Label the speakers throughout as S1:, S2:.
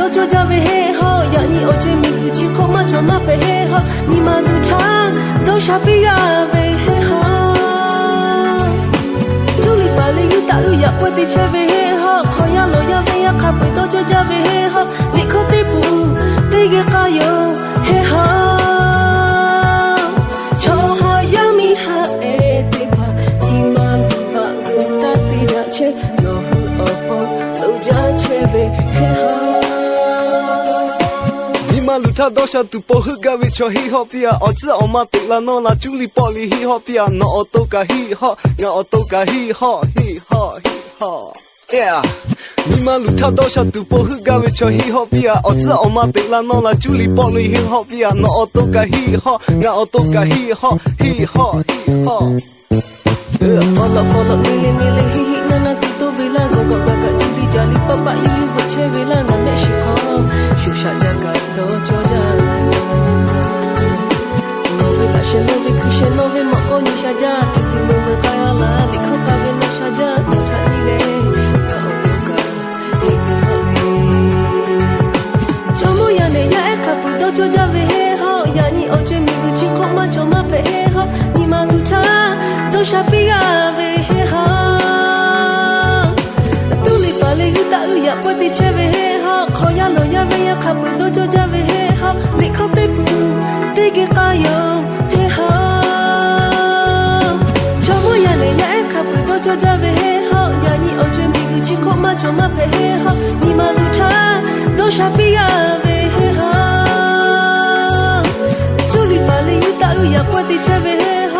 S1: 多就加为黑好，呀你我追迷不起口嘛就嘛被黑好，你嘛都唱都傻逼呀为黑好，就里把里有大有呀我的车为黑好，好呀老呀为呀卡不多就加为黑好，你可得不得个加油黑好。
S2: 他多少都不合格为cho hi hop ya，我知我妈对了侬啦，就里玻璃 hi hop ya，那我都个 hi hop， 我都个 hi hop hi hop hi hop，yeah。你们路他多少都不合格为cho hi hop ya，我知我妈对了侬啦，就里玻璃 hi hop ya，那我都个 hi hop， 我都个 hi hop hi hop hi hop。Follow
S1: nile nile hi hi na na tito vela go go ga ga juli jali papa yu yu bache vela na me shi ko shusha jaga do choja no ve la she no ve kushe no ve ma ko ni sha ja titi no ve ka ya la likho ka ve na sha ja no tha ni le no ho ka hi ho le chomo ya ne ya e ka pu do choja ve he ho ya ni o chwe mi ku chi ko ma choma pe he ho ni ma lu cha都傻逼呀为黑好，都里把里有大有呀，我的车为黑好，靠呀路呀为呀卡不多就加为黑好，你靠得不得个加油黑好，全部呀你呀卡不多就加为黑好，呀你欧准备不起口嘛就嘛配黑好，你嘛路差都傻逼呀为黑好，都里把里有大有呀，我的车为黑好。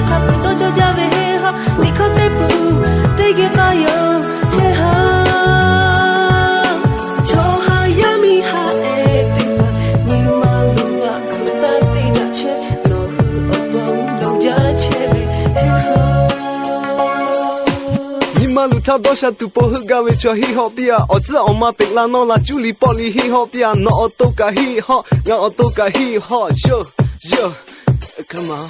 S1: 卡不多就加为黑好，你可得不得个加油黑好，就好呀咪哈哎对吧？你马路啊，可大的大车，老虎哦帮老家车为黑好。
S2: 你马路他多少都不合格为cho hi hop ya，我知我妈对了侬啦，就里玻璃 hi hop ya，那我都个 hi hop， 我都个 hi hop，yo yo，come on。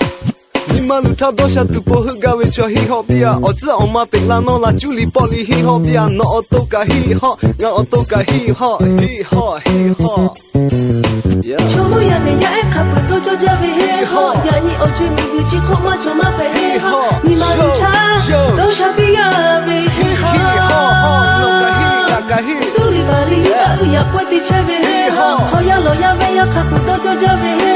S2: 你们路他多少都不合格为cho hi hop ya，我知我妈对了侬啦，就里玻璃 hi hop ya，那我都个 hi hop， 我都个 hi hop hi hop hi hop。
S1: 全部呀你呀卡不多就加为黑好，呀你欧追迷不起口嘛就嘛配黑好，你嘛路差都傻逼呀为黑好，都里把里有大有呀我的车为黑好，好呀老呀为呀卡不多就加为黑。